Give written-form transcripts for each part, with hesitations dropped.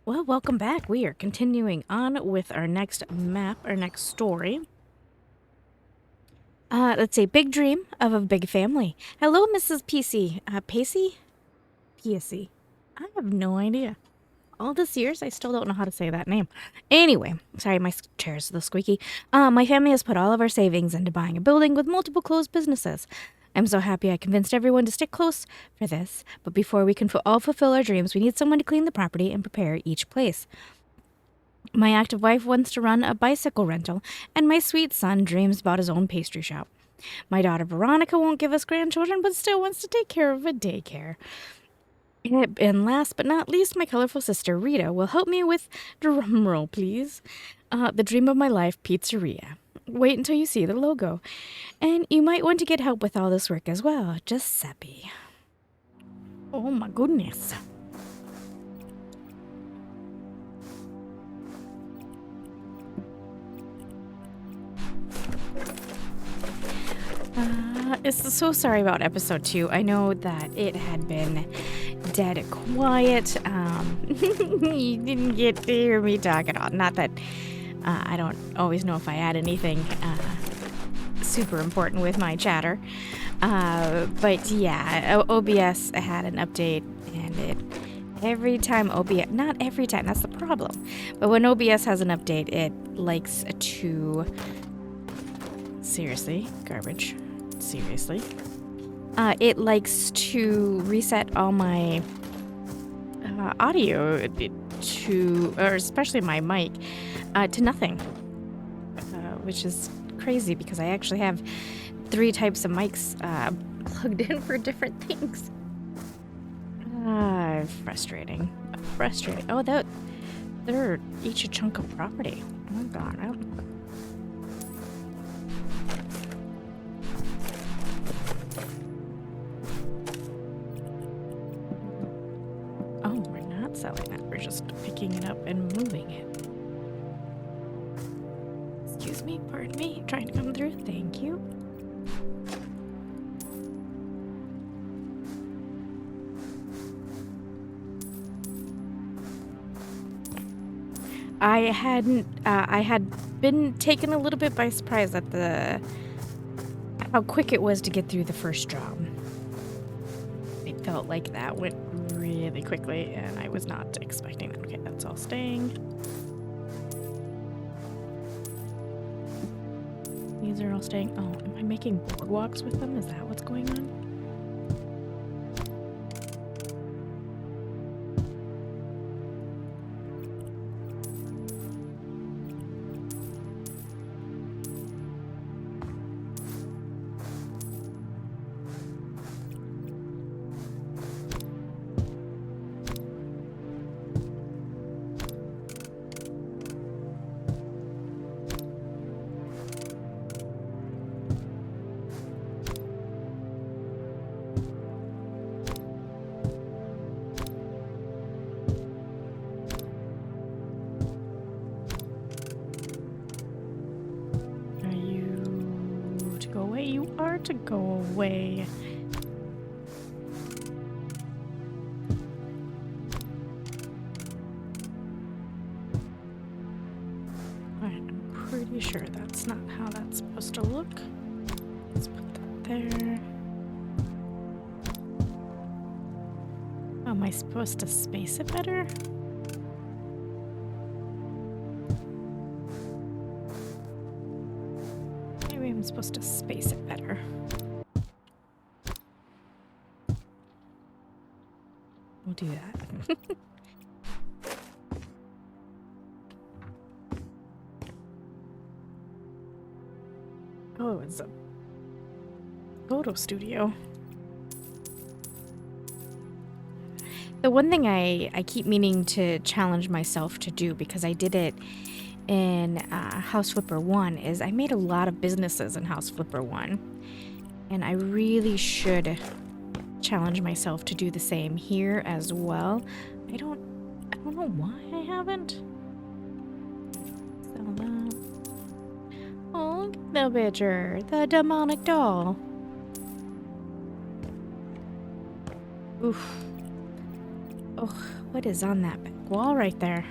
Well, welcome back. We are continuing on with our next map, our next story. Let's say big dream of a big family. Hello, Mrs. PC. Pacey? Pacey. I have no idea. All this years, I still don't know how to say that name. Anyway, sorry, my chair's a little squeaky. My family has put all of our savings into buying a building with multiple closed businesses. I'm so happy I convinced everyone to stick close for this, but before we can all fulfill our dreams, we need someone to clean the property and prepare each place. My active wife wants to run a bicycle rental, and my sweet son dreams about his own pastry shop. My daughter Veronica won't give us grandchildren, but still wants to take care of a daycare. And last but not least, my colorful sister Rita will help me with, drumroll please, the dream of my life pizzeria. Wait until you see the logo. And you might want to get help with all this work as well, Giuseppe. Oh my goodness. So sorry about episode 2. I know that it had been dead quiet. You didn't get to hear me talk at all. Not that I don't always know if I add anything super important with my chatter. But yeah, OBS had an update, and every time OBS, not every time, that's the problem. But when OBS has an update, it likes to, seriously, garbage. Seriously. It likes to reset all my audio to, or especially my mic, to nothing. Which is crazy because I actually have 3 types of mics plugged in for different things. Frustrating. Frustrating. Oh, they're each a chunk of property. Oh my god. Oh, we're not selling that. We're just picking it up and moving it. Excuse me, pardon me. Trying to come through. Thank you. I had been taken a little bit by surprise at how quick it was to get through the first job. It felt like that went really quickly, and I was not expecting that. Okay, that's all staying. These are all staying. Oh, am I making boardwalks with them? Is that what's going on? You are to go away. Alright, I'm pretty sure that's not how that's supposed to look. Let's put that there. Oh, am I supposed to space it better? I'm supposed to space it better. We'll do that. Oh, it's a photo studio. The one thing I keep meaning to challenge myself to do, because I did it in House Flipper 1, is I made a lot of businesses in House Flipper 1, and I really should challenge myself to do the same here as well. I don't know why I haven't. Sell that. Oh, look at the picture, the demonic doll. Oof. Oh, what is on that back wall right there?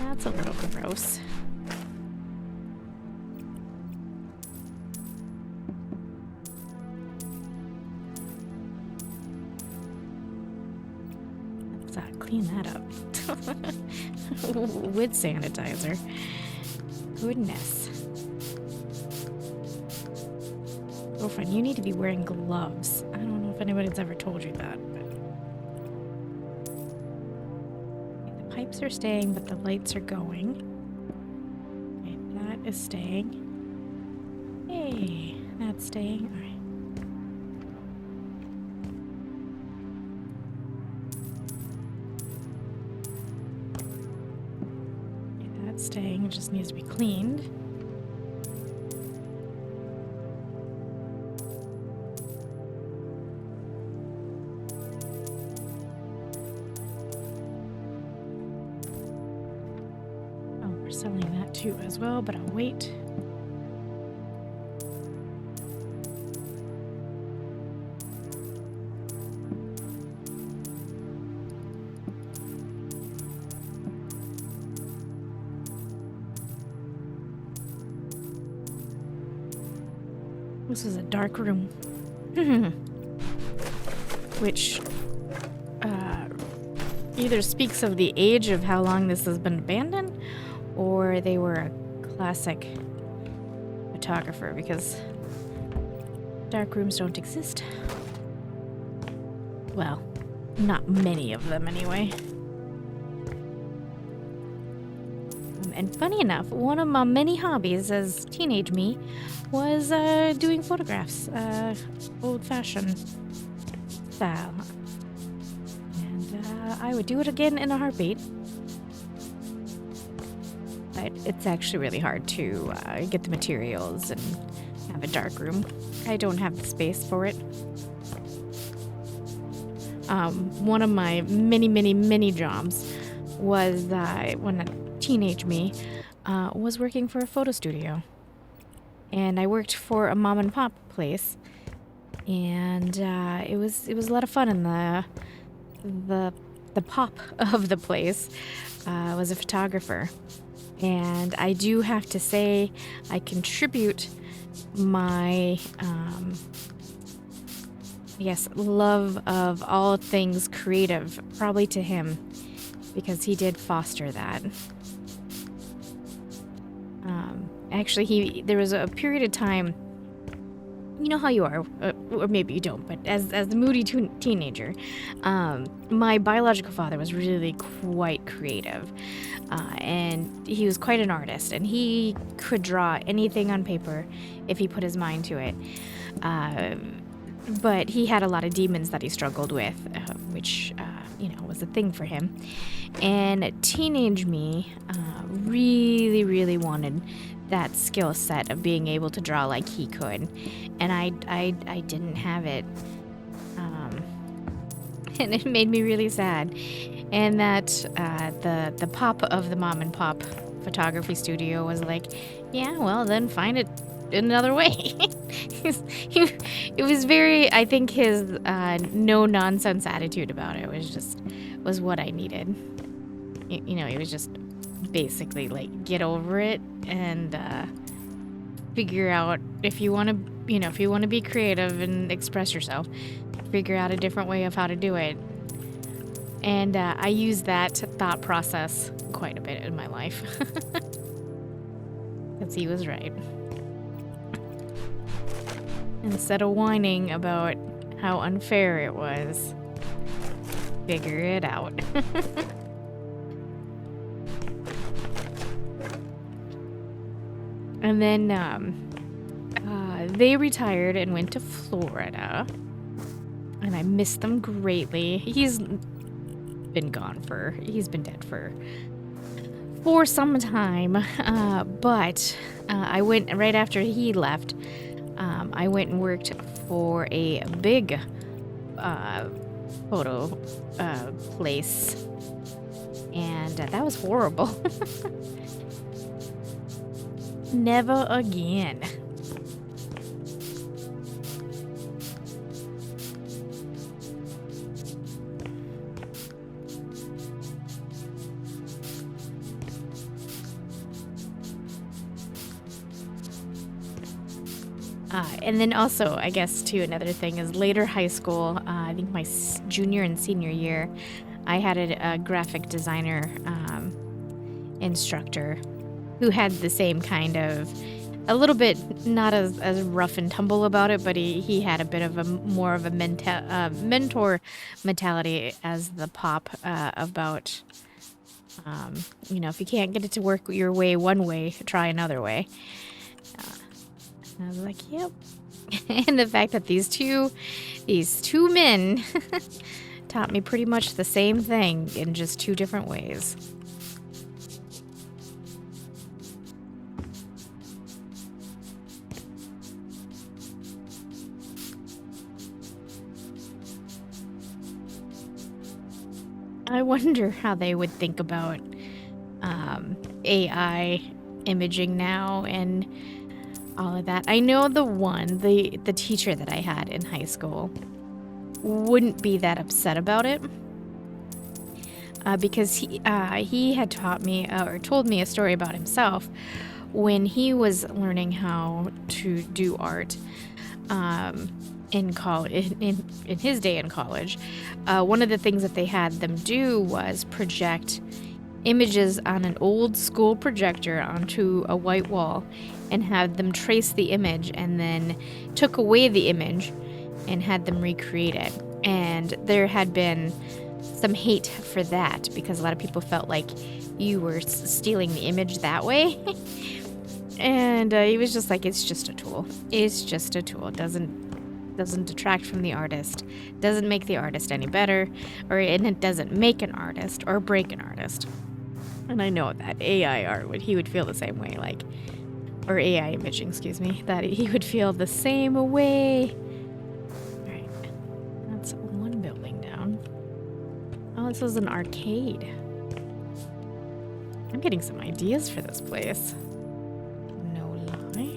That's a little gross. Let's clean that up. With sanitizer. Goodness. Girlfriend, you need to be wearing gloves. I don't know if anybody's ever told you that. The pipes are staying, but the lights are going. Okay, that is staying. Hey, that's staying. All right. Okay, that's staying. It just needs to be cleaned. Selling that too as well, but I'll wait. This is a dark room. Which either speaks of the age of how long this has been abandoned, or they were a classic photographer, because dark rooms don't exist. Well, not many of them anyway. And funny enough, one of my many hobbies as teenage me was doing photographs, old-fashioned style. And I would do it again in a heartbeat. But it's actually really hard to get the materials and have a dark room. I don't have the space for it. One of my many jobs was when a teenage me was working for a photo studio. And I worked for a mom and pop place. And it was a lot of fun, and the pop of the place was a photographer. And I do have to say, I contribute my, love of all things creative probably to him, because he did foster that. Actually, there was a period of time, you know how you are, or maybe you don't, but as the moody teenager, my biological father was really quite creative. And he was quite an artist, and he could draw anything on paper if he put his mind to it. But he had a lot of demons that he struggled with, which, was a thing for him. And teenage me really wanted that skill set of being able to draw like he could. And I didn't have it. And it made me really sad. And that the pop of the mom and pop photography studio was like, yeah, well, then find it another way. It was very, I think his no nonsense attitude about it was what I needed. It was just basically like, get over it and figure out if you want to be creative and express yourself, figure out a different way of how to do it. And I use that thought process quite a bit in my life. Because he was right. Instead of whining about how unfair it was, figure it out. And then they retired and went to Florida. And I miss them greatly. He's been dead for some time. But I went right after he left. I went and worked for a big photo place, and that was horrible. Never again. And then also, I guess, too, another thing is later high school, I think my junior and senior year, I had a graphic designer instructor who had the same kind of, a little bit, not as rough and tumble about it, but he had a bit of a more of a mentor mentality as the pop about, you know, if you can't get it to work your way one way, try another way. And I was like, yep. And the fact that these two men taught me pretty much the same thing in just two different ways. I wonder how they would think about AI imaging now and all of that. I know the teacher that I had in high school wouldn't be that upset about it because he had taught me or told me a story about himself when he was learning how to do art in college. In his day in college, one of the things that they had them do was project images on an old school projector onto a white wall and had them trace the image and then took away the image and had them recreate it. And there had been some hate for that because a lot of people felt like you were stealing the image that way. And he was just like, it's just a tool. It's just a tool. It doesn't detract from the artist, doesn't make the artist any better, and it doesn't make an artist or break an artist. And I know that AI art he would feel the same way, like, or AI imaging, excuse me, that he would feel the same way. All right, that's one building down. Oh, this is an arcade. I'm getting some ideas for this place. No lie.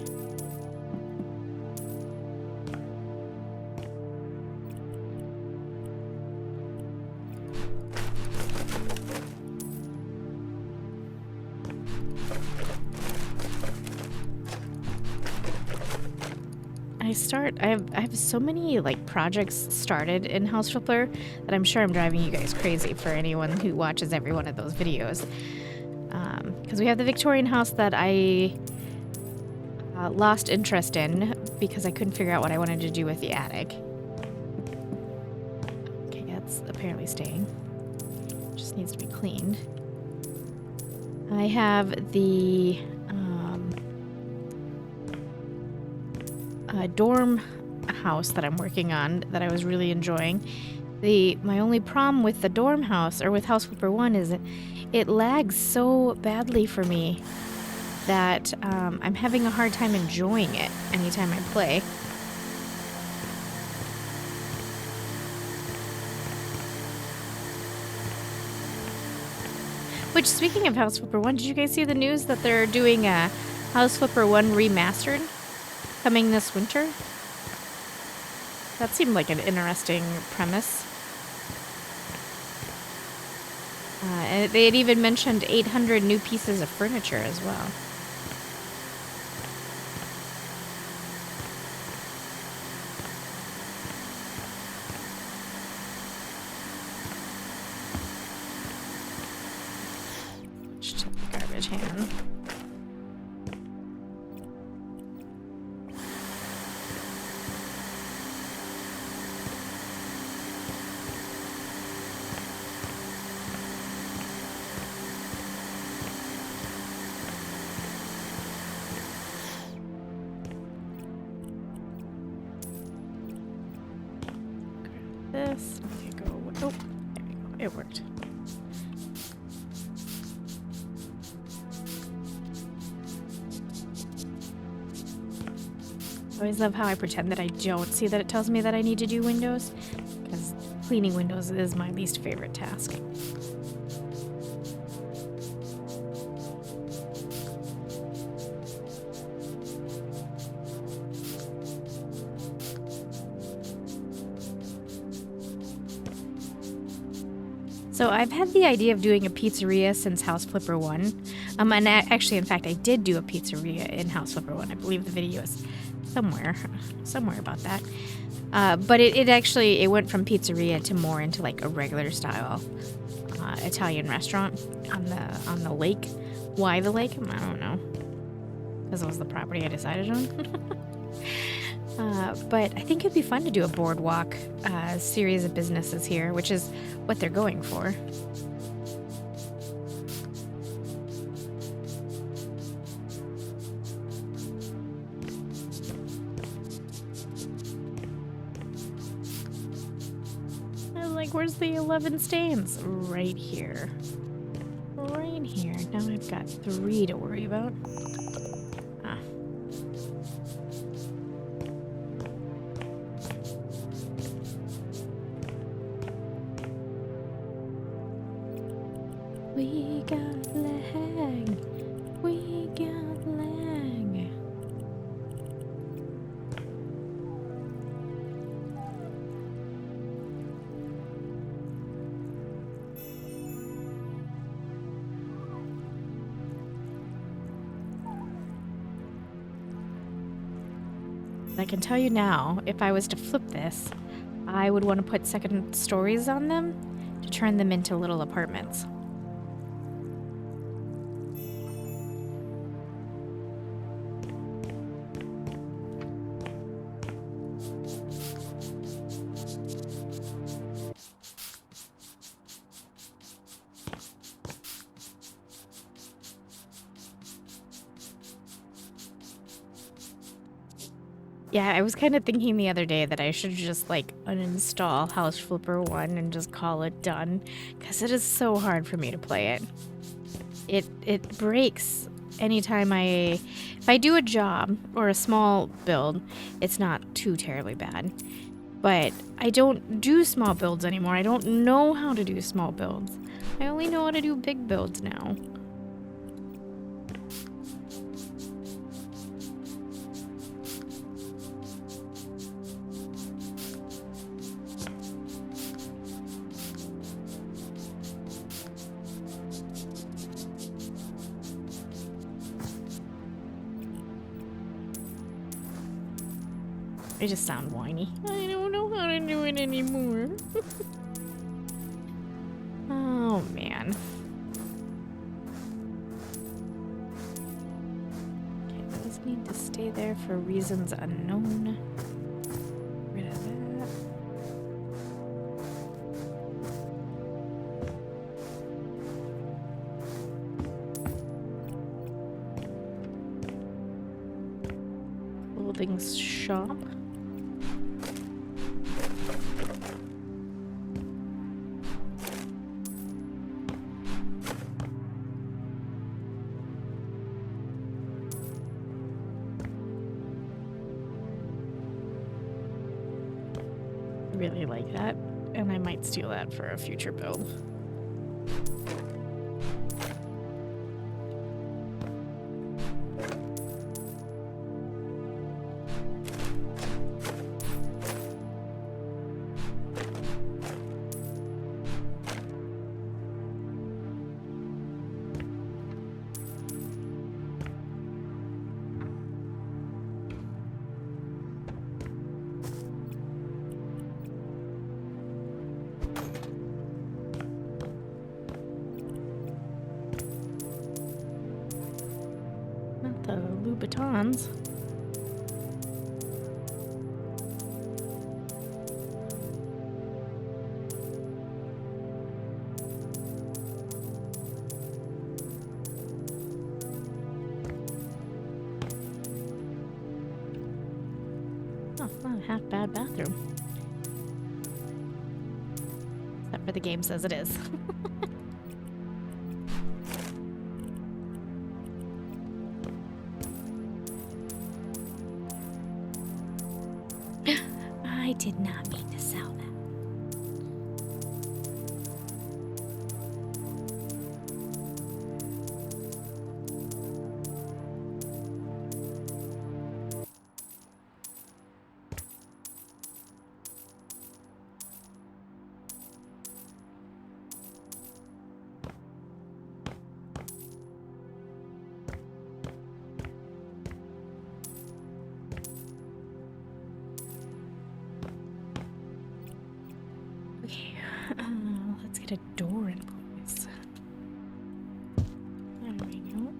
I have so many like projects started in House Flipper that I'm sure I'm driving you guys crazy for anyone who watches every one of those videos. Because we have the Victorian house that I lost interest in because I couldn't figure out what I wanted to do with the attic. Okay, that's apparently staying. Just needs to be cleaned. I have the dorm house that I'm working on that I was really enjoying. My only problem with the dorm house, or with House Flipper 1, is it lags so badly for me that I'm having a hard time enjoying it anytime I play. Which, speaking of House Flipper 1, did you guys see the news that they're doing a House Flipper 1 remastered coming this winter? That seemed like an interesting premise. And they had even mentioned 800 new pieces of furniture as well. Let's check the garbage can. This. Okay, go. Oh, there we go. It worked. I always love how I pretend that I don't see that it tells me that I need to do windows, because cleaning windows is my least favorite task. So I've had the idea of doing a pizzeria since House Flipper 1. And actually, in fact, I did do a pizzeria in House Flipper 1. I believe the video is somewhere about that. But it actually went from pizzeria to more into like a regular style Italian restaurant on the lake. Why the lake? I don't know. Because it was the property I decided on. But I think it'd be fun to do a boardwalk series of businesses here, which is what they're going for. I'm like, where's the 11 stains? Right here. Right here. Now I've got 3 to worry about. We got lag. We got lag. I can tell you now, if I was to flip this, I would want to put second stories on them to turn them into little apartments. Yeah, I was kind of thinking the other day that I should just like uninstall House Flipper 1 and just call it done, because it is so hard for me to play it. It breaks anytime if I do a job or a small build, it's not too terribly bad. But I don't do small builds anymore. I don't know how to do small builds. I only know how to do big builds now. I just sound whiny. I don't know how to do it anymore. Oh, man. Okay, those need to stay there for reasons unknown. Rid of that. Clothing shop. Really like that, and I might steal that for a future build. Not the Louboutins. Oh, not a half bad bathroom. Except for the game says it is. I did not mean to sell that. get a door in place. There we go.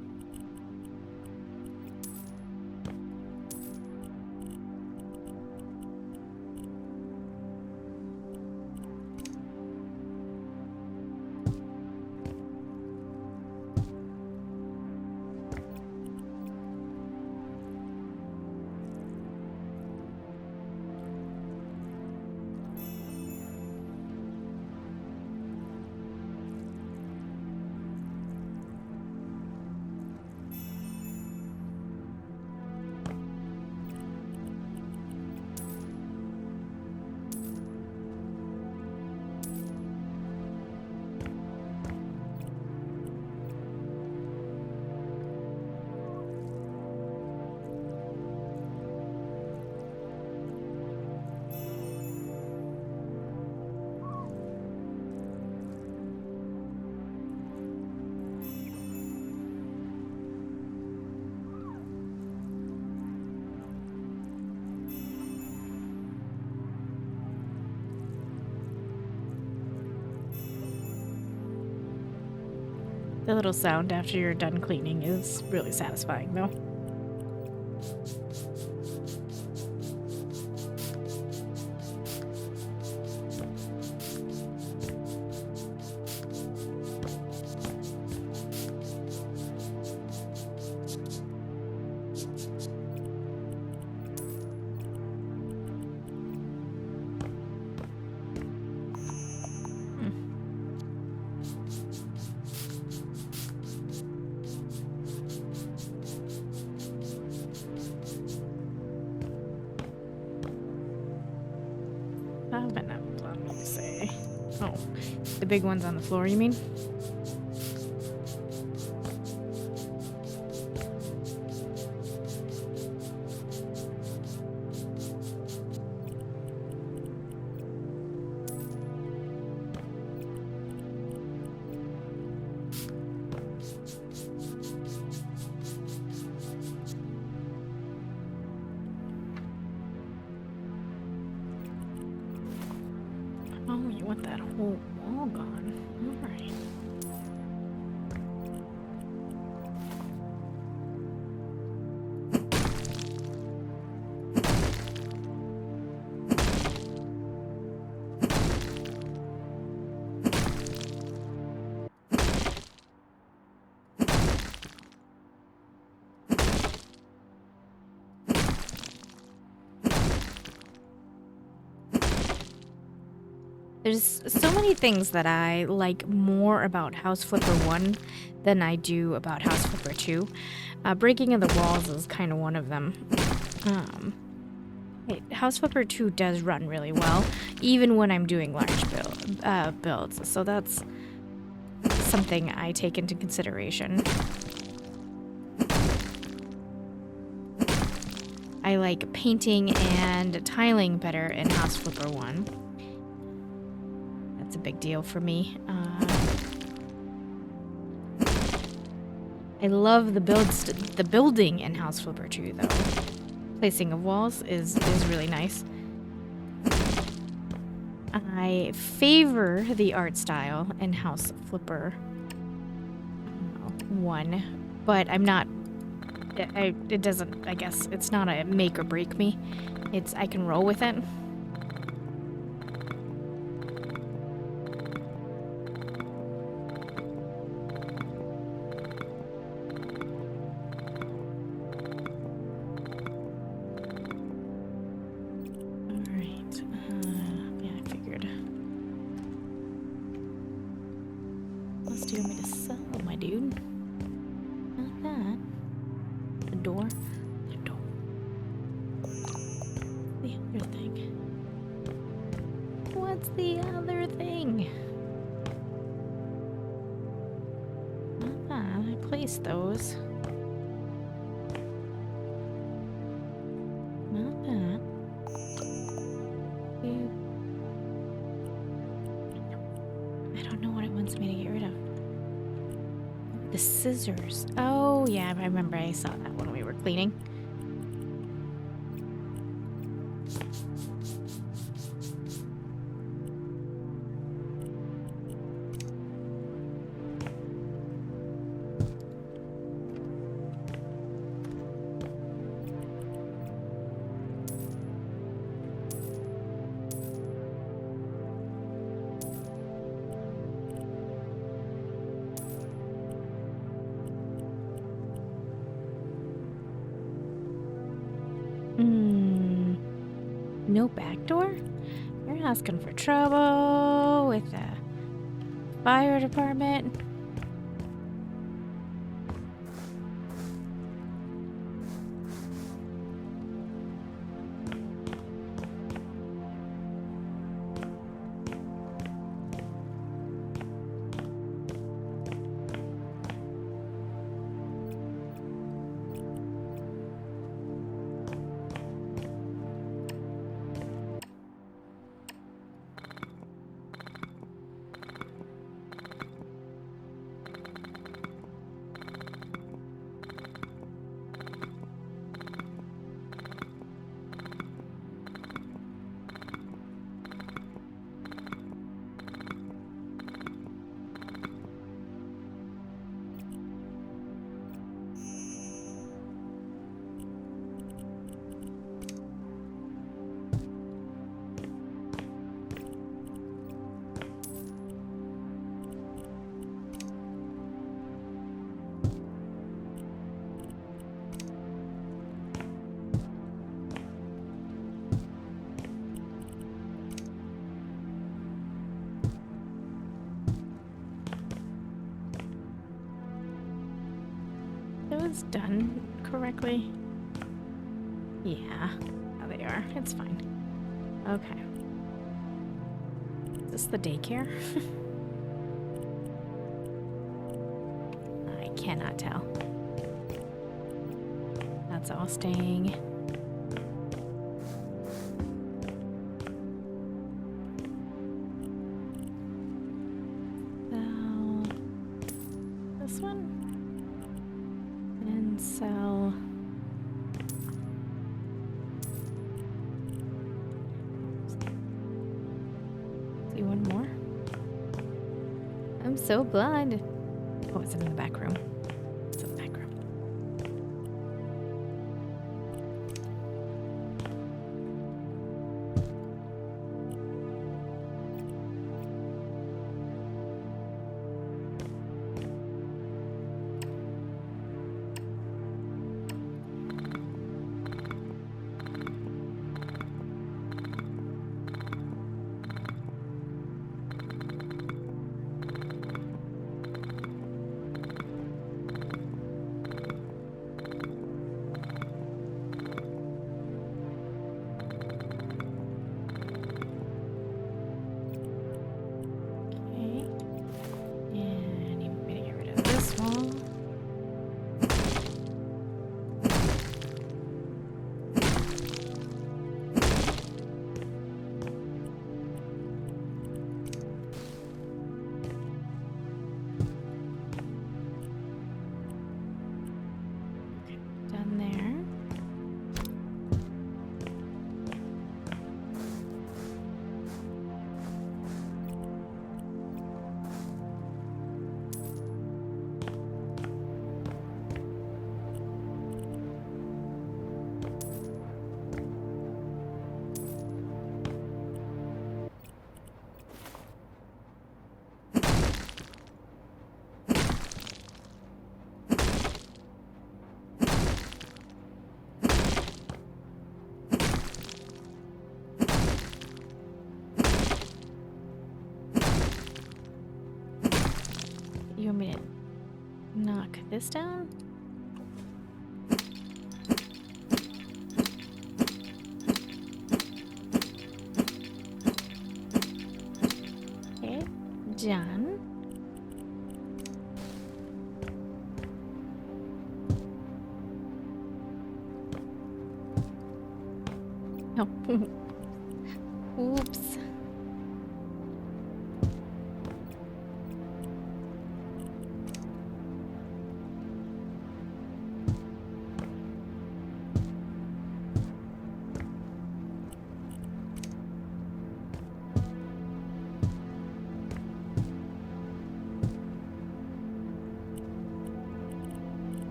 The little sound after you're done cleaning is really satisfying, though. But not, let me say. Oh, the big ones on the floor, you mean? Oh, you want that whole wall gone. All right. There's so many things that I like more about House Flipper 1 than I do about House Flipper 2. Breaking of the walls is kind of one of them. House Flipper 2 does run really well, even when I'm doing large builds. So that's something I take into consideration. I like painting and tiling better in House Flipper 1. It's a big deal for me. I love the building in House Flipper 2, though. Placing of walls is really nice. I favor the art style in House Flipper 1, but I'm not. It doesn't. I guess it's not a make or break me. I can roll with it. Do you want me to sell, my dude? Not that. The door. The door. The other thing. What's the other thing? Not that. I placed those. Not that. I don't know what it wants me to get rid of. The scissors. Oh, yeah, I remember I saw that when we were cleaning. No back door? You're asking for trouble with the fire department. Those done correctly? Yeah, oh, they are. It's fine. Okay. Is this the daycare? I cannot tell. That's all staying. So, this one? And sell. See one more? I'm so blind. Oh, it's in the back room. It's in the back room. You want me to knock this down? Okay, done. No. Oops.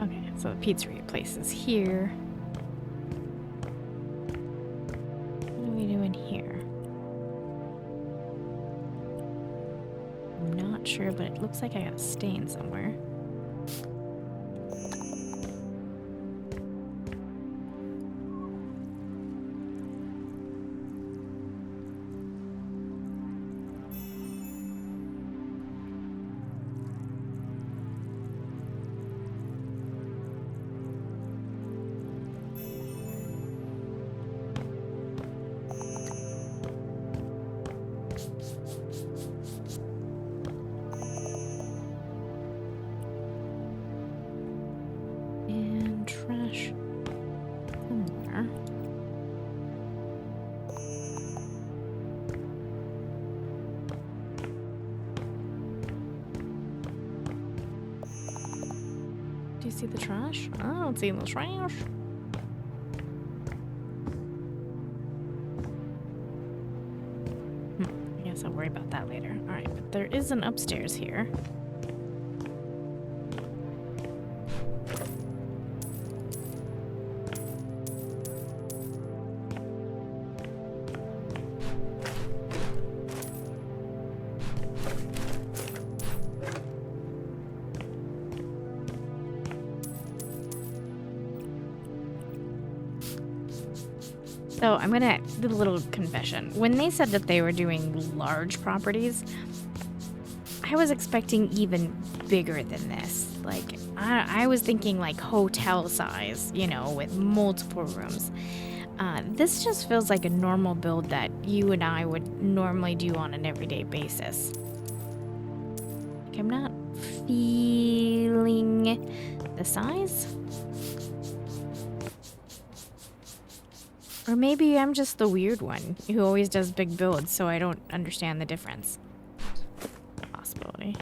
Okay, so the pizzeria place is here. What are we doing here? I'm not sure, but it looks like I got a stain somewhere. Do you see the trash? I don't see the trash. I guess I'll worry about that later. Alright, but there is an upstairs here. So I'm gonna do a little confession. When they said that they were doing large properties, I was expecting even bigger than this. Like, I was thinking like hotel size, you know, with multiple rooms. This just feels like a normal build that you and I would normally do on an everyday basis. Like, I'm not feeling the size. Or maybe I'm just the weird one who always does big builds, so I don't understand the difference. Possibility.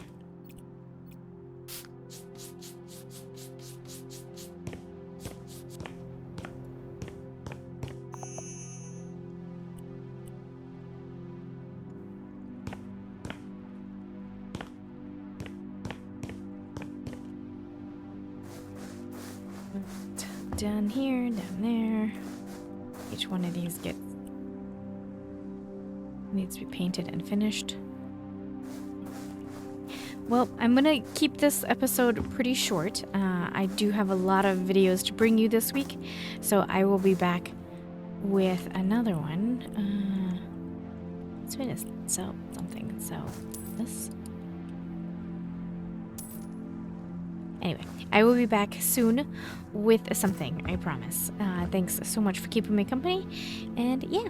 Down here, down there. Each one of these needs to be painted and finished. Well, I'm gonna keep this episode pretty short. I do have a lot of videos to bring you this week, so I will be back with another one. Let's try to sell something. Sell this. Anyway, I will be back soon with something, I promise. Thanks so much for keeping me company, and yeah.